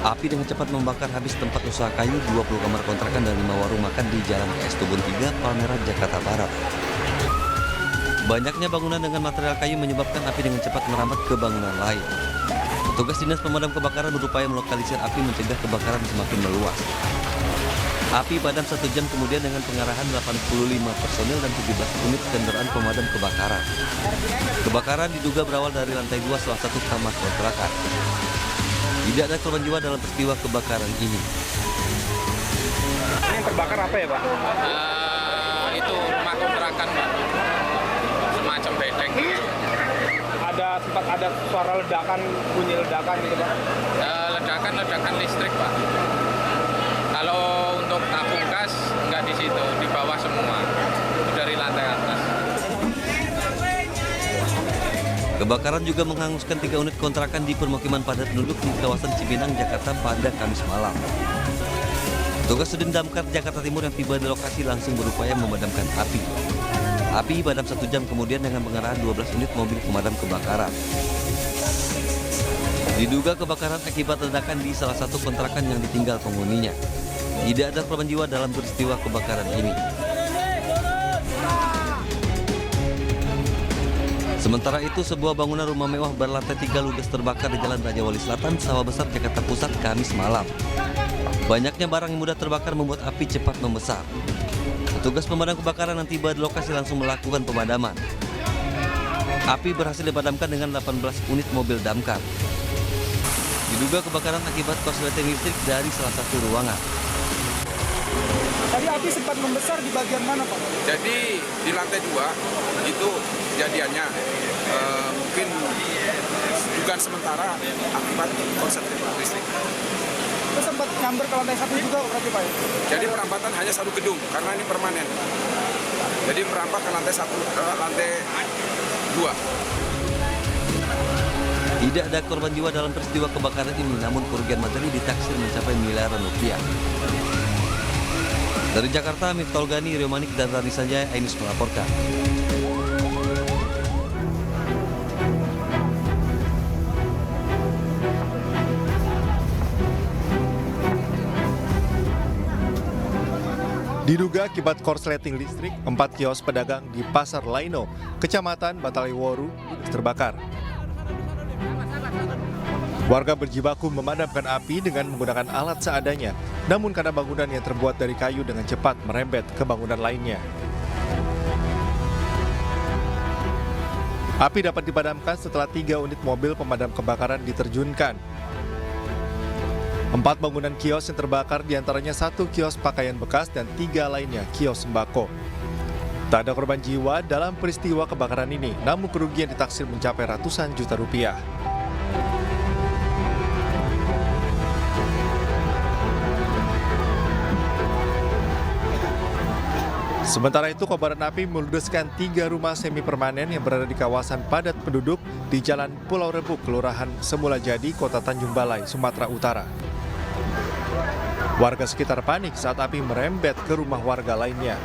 Api dengan cepat membakar habis tempat usaha kayu, 20 kamar kontrakan dan 5 warung makan di Jalan KS Tubun 3, Palmerah, Jakarta Barat. Banyaknya bangunan dengan material kayu menyebabkan api dengan cepat merambat ke bangunan lain. Petugas dinas pemadam kebakaran berupaya melokalisir api mencegah kebakaran semakin meluas. Api padam 1 jam kemudian dengan pengarahan 85 personil dan 17 unit kendaraan pemadam kebakaran. Kebakaran diduga berawal dari lantai 2 salah satu kamar kontrakan. Tidak ada korban jiwa dalam peristiwa kebakaran ini. Ini yang terbakar apa ya, Pak? Itu rumah kontrakan, Pak. Semacam bedeng gitu. Sempat ada suara ledakan, bunyi ledakan gitu, Pak? Ledakan listrik, Pak. Kalau untuk tabung gas, nggak di situ, di bawah semua. Itu dari lantai atas. Kebakaran juga menghanguskan 3 unit kontrakan di permukiman padat penduduk di kawasan Cipinang, Jakarta pada Kamis malam. Petugas Sudin Damkar Jakarta Timur yang tiba di lokasi langsung berupaya memadamkan api. Api padam 1 jam kemudian dengan pengerahan 12 unit mobil pemadam kebakaran. Diduga kebakaran akibat ledakan di salah satu kontrakan yang ditinggal penghuninya. Tidak ada korban jiwa dalam peristiwa kebakaran ini. Sementara itu, sebuah bangunan rumah mewah berlantai 3 ludes terbakar di Jalan Raja Wali Selatan, Sawah Besar, Jakarta Pusat, Kamis malam. Banyaknya barang yang mudah terbakar membuat api cepat membesar. Petugas pemadam kebakaran yang tiba di lokasi langsung melakukan pemadaman. Api berhasil dipadamkan dengan 18 unit mobil damkar. Diduga kebakaran akibat korsleting listrik dari salah satu ruangan. Tadi api sempat membesar di bagian mana, Pak? Jadi di lantai 2 itu kejadiannya mungkin dugaan sementara akibat korsleting listrik. Itu sempat nyamber ke lantai 1 juga berarti, Pak? Jadi perampatan hanya 1 gedung karena ini permanen. Jadi merampak ke lantai 2. Tidak ada korban jiwa dalam peristiwa kebakaran ini, namun kerugian materi ditaksir mencapai miliaran rupiah. Dari Jakarta, Miftah Gani, Rio Manik, dan Rani Sanjaya, iNews melaporkan. Diduga akibat korsleting listrik, 4 kios pedagang di Pasar Laino, Kecamatan Bataliworu, terbakar. Warga berjibaku memadamkan api dengan menggunakan alat seadanya, namun karena bangunan yang terbuat dari kayu dengan cepat merembet ke bangunan lainnya. Api dapat dipadamkan setelah 3 unit mobil pemadam kebakaran diterjunkan. 4 bangunan kios yang terbakar diantaranya 1 kios pakaian bekas dan 3 lainnya kios sembako. Tak ada korban jiwa dalam peristiwa kebakaran ini, namun kerugian ditaksir mencapai ratusan juta rupiah. Sementara itu, kobaran api meludeskan 3 rumah semi permanen yang berada di kawasan padat penduduk di Jalan Pulau Rebuk, Kelurahan Semulajadi, Kota Tanjung Balai, Sumatera Utara. Warga sekitar panik saat api merembet ke rumah warga lainnya.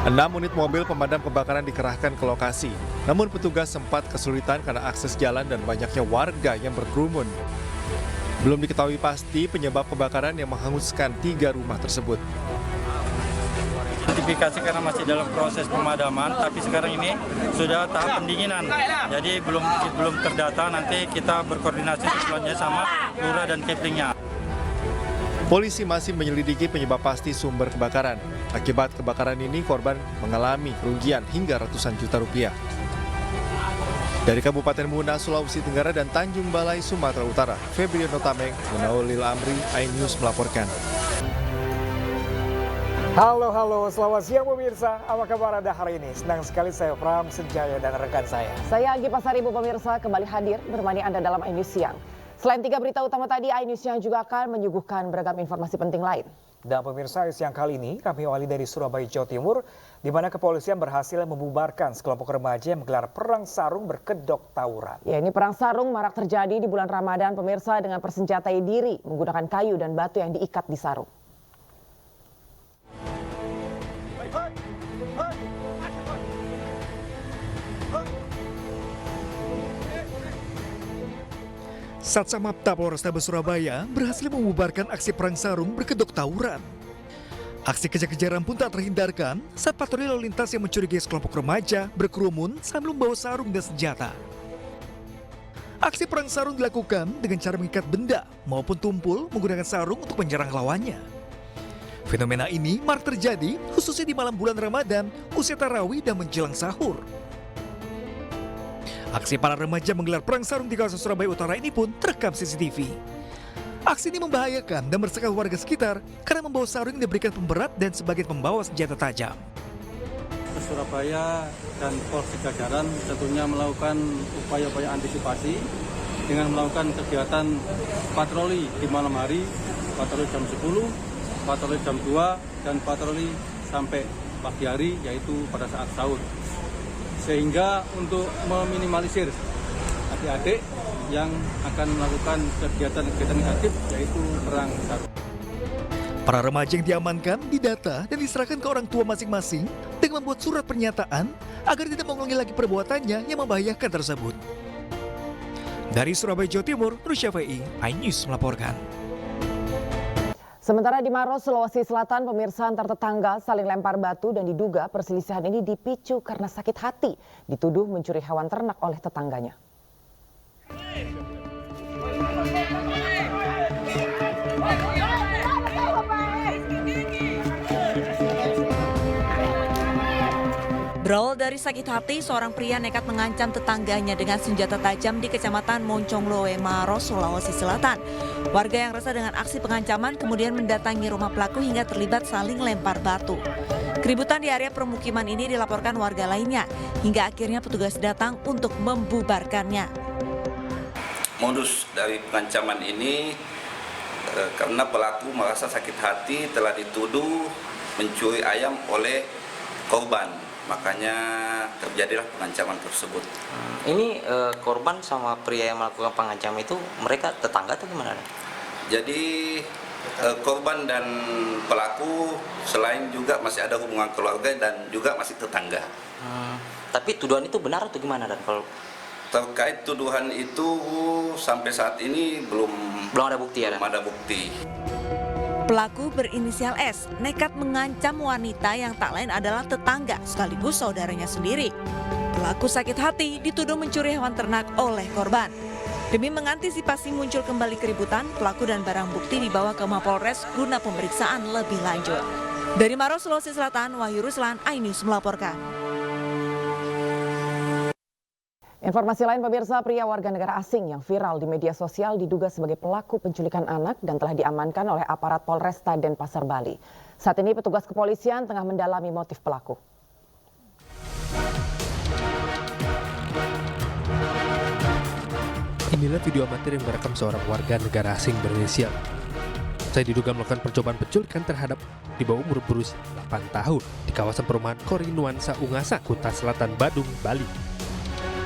6 unit mobil pemadam kebakaran dikerahkan ke lokasi, namun petugas sempat kesulitan karena akses jalan dan banyaknya warga yang berkerumun. Belum diketahui pasti penyebab kebakaran yang menghanguskan 3 rumah tersebut. Identifikasi karena masih dalam proses pemadaman, tapi sekarang ini sudah tahap pendinginan. Jadi belum terdata, nanti kita berkoordinasi selanjutnya sama lurah dan keplingnya. Polisi masih menyelidiki penyebab pasti sumber kebakaran. Akibat kebakaran ini, korban mengalami kerugian hingga ratusan juta rupiah. Dari Kabupaten Muna, Sulawesi Tenggara dan Tanjung Balai, Sumatera Utara, Febriano Tameng, Munaulil Amri, iNews melaporkan. Halo, selamat siang pemirsa. Apa kabar Anda hari ini? Senang sekali saya Pram Senjaya dan rekan saya. Saya Anggi Pasaribu pemirsa kembali hadir menemani Anda dalam iNews Siang. Selain 3 berita utama tadi, iNews Siang juga akan menyuguhkan beragam informasi penting lain. Dan pemirsa, siang kali ini kami awali dari Surabaya, Jawa Timur, di mana kepolisian berhasil membubarkan sekelompok remaja yang menggelar perang sarung berkedok tawuran. Ya, ini perang sarung marak terjadi di bulan Ramadan pemirsa dengan persenjatai diri menggunakan kayu dan batu yang diikat di sarung. Satsamapta Polrestabes Surabaya berhasil membubarkan aksi perang sarung berkedok tawuran. Aksi kejar-kejaran pun tak terhindarkan saat patroli lalu lintas yang mencurigai sekelompok remaja berkerumun sambil membawa sarung dan senjata. Aksi perang sarung dilakukan dengan cara mengikat benda maupun tumpul menggunakan sarung untuk menyerang lawannya. Fenomena ini marak terjadi khususnya di malam bulan Ramadan, usai tarawih dan menjelang sahur. Aksi para remaja menggelar perang sarung di kawasan Surabaya Utara ini pun terekam CCTV. Aksi ini membahayakan dan meresahkan warga sekitar karena membawa sarung yang diberikan pemberat dan sebagian pembawa senjata tajam. Surabaya dan Polres jajaran tentunya melakukan upaya-upaya antisipasi dengan melakukan kegiatan patroli di malam hari, patroli jam 10, patroli jam 2, dan patroli sampai pagi hari yaitu pada saat sahur. Sehingga untuk meminimalisir adik-adik yang akan melakukan kegiatan-kegiatan negatif yaitu perang sarung. Para remaja yang diamankan, didata dan diserahkan ke orang tua masing-masing dengan membuat surat pernyataan agar tidak mengulangi lagi perbuatannya yang membahayakan tersebut. Dari Surabaya, Jawa Timur, Nur Syafi'i, iNews melaporkan. Sementara di Maros, Sulawesi Selatan, pemirsa antar tetangga saling lempar batu dan diduga perselisihan ini dipicu karena sakit hati, dituduh mencuri hewan ternak oleh tetangganya. Berawal dari sakit hati, seorang pria nekat mengancam tetangganya dengan senjata tajam di Kecamatan Moncongloe, Maros, Sulawesi Selatan. Warga yang resah dengan aksi pengancaman kemudian mendatangi rumah pelaku hingga terlibat saling lempar batu. Keributan di area permukiman ini dilaporkan warga lainnya, hingga akhirnya petugas datang untuk membubarkannya. Modus dari pengancaman ini karena pelaku merasa sakit hati telah dituduh mencuri ayam oleh korban. Makanya terjadilah pengancaman tersebut. Ini korban sama pria yang melakukan pengancaman itu mereka tetangga atau gimana? Jadi korban dan pelaku selain juga masih ada hubungan keluarga dan juga masih tetangga. Tapi tuduhan itu benar atau gimana, Dan? Kalau terkait tuduhan itu sampai saat ini belum ada bukti ya, Dan? Belum ada bukti. Pelaku berinisial S nekat mengancam wanita yang tak lain adalah tetangga sekaligus saudaranya sendiri. Pelaku sakit hati dituduh mencuri hewan ternak oleh korban. Demi mengantisipasi muncul kembali keributan, pelaku dan barang bukti dibawa ke Mapolres guna pemeriksaan lebih lanjut. Dari Maros, Sulawesi Selatan, Wahyu Ruslan, iNews melaporkan. Informasi lain, pemirsa, pria warga negara asing yang viral di media sosial diduga sebagai pelaku penculikan anak dan telah diamankan oleh aparat Polresta Denpasar, Bali. Saat ini petugas kepolisian tengah mendalami motif pelaku. Inilah video amatir yang merekam seorang warga negara asing berinisial. Saya diduga melakukan percobaan penculikan terhadap di bawah umur berusia 8 tahun di kawasan perumahan Kori Nuansa Ungasa, Kuta Selatan, Badung, Bali.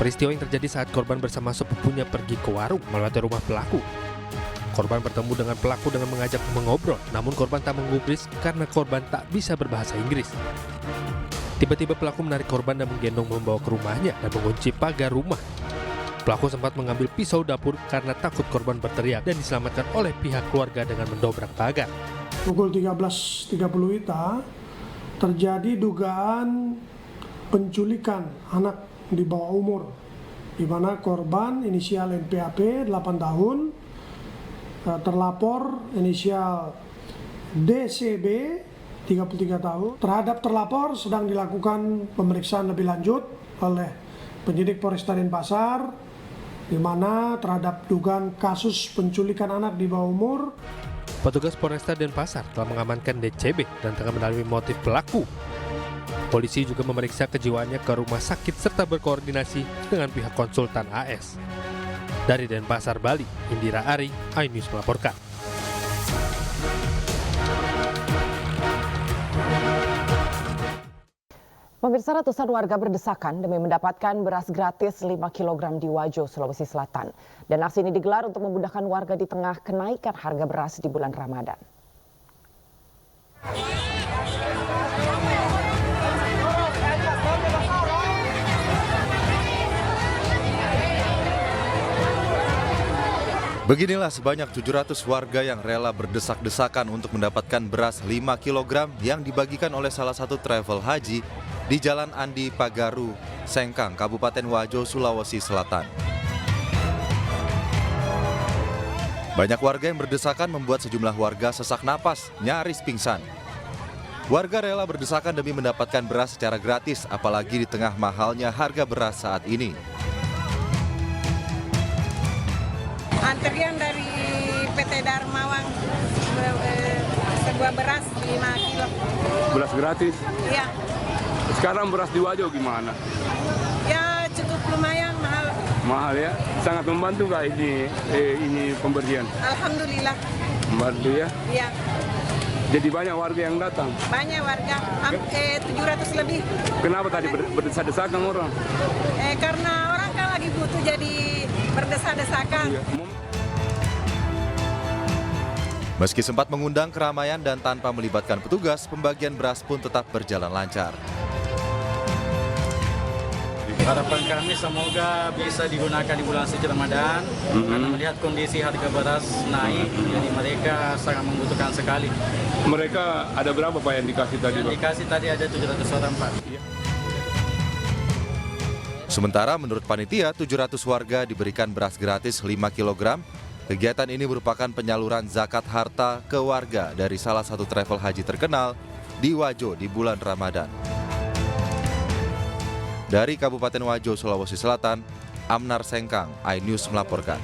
Peristiwa yang terjadi saat korban bersama sepupunya pergi ke warung melewati rumah pelaku. Korban bertemu dengan pelaku dengan mengajak mengobrol, namun korban tak menggubris karena korban tak bisa berbahasa Inggris. Tiba-tiba pelaku menarik korban dan menggendong membawa ke rumahnya dan mengunci pagar rumah. Pelaku sempat mengambil pisau dapur karena takut korban berteriak dan diselamatkan oleh pihak keluarga dengan mendobrak pagar. Pukul 13.30 WITA terjadi dugaan penculikan anak di bawah umur, di mana korban inisial NPAP 8 tahun, terlapor inisial DCB 33 tahun. Terhadap terlapor sedang dilakukan pemeriksaan lebih lanjut oleh penyidik Polresta Denpasar, di mana terhadap dugaan kasus penculikan anak di bawah umur. Petugas Polresta Denpasar telah mengamankan DCB dan tengah mendalami motif pelaku. Polisi juga memeriksa kejiwaannya ke rumah sakit serta berkoordinasi dengan pihak konsultan AS. Dari Denpasar, Bali, Indira Ari, iNews melaporkan. Pemirsa, ratusan warga berdesakan demi mendapatkan beras gratis 5 kg di Wajo, Sulawesi Selatan. Dan aksi ini digelar untuk memudahkan warga di tengah kenaikan harga beras di bulan Ramadan. Beginilah sebanyak 700 warga yang rela berdesak-desakan untuk mendapatkan beras 5 kg yang dibagikan oleh salah satu travel haji di Jalan Andi Pagaru, Sengkang, Kabupaten Wajo, Sulawesi Selatan. Banyak warga yang berdesakan membuat sejumlah warga sesak napas, nyaris pingsan. Warga rela berdesakan demi mendapatkan beras secara gratis, apalagi di tengah mahalnya harga beras saat ini. Antrian dari PT Darmawang, sebuah beras 5 kilo. Beras gratis? Iya. Sekarang beras di Wajo gimana? Ya cukup lumayan mahal. Mahal ya? Sangat membantu nggak ini pemberian? Alhamdulillah. Membantu ya? Iya. Jadi banyak warga yang datang? Banyak warga, 700 lebih. Kenapa tadi berdesak-desakan orang? Karena orang kan lagi butuh jadi berdesak-desakan. Iya. Meski sempat mengundang keramaian dan tanpa melibatkan petugas, pembagian beras pun tetap berjalan lancar. Harapan kami semoga bisa digunakan di bulan suci Ramadan, karena melihat kondisi harga beras naik, jadi mereka sangat membutuhkan sekali. Mereka ada berapa Pak yang dikasih tadi? Yang dikasih tadi ada 700 orang Pak. Sementara menurut panitia, 700 warga diberikan beras gratis 5 kg. Kegiatan ini merupakan penyaluran zakat harta ke warga dari salah satu travel haji terkenal di Wajo di bulan Ramadan. Dari Kabupaten Wajo, Sulawesi Selatan, Amnar Sengkang, iNews melaporkan.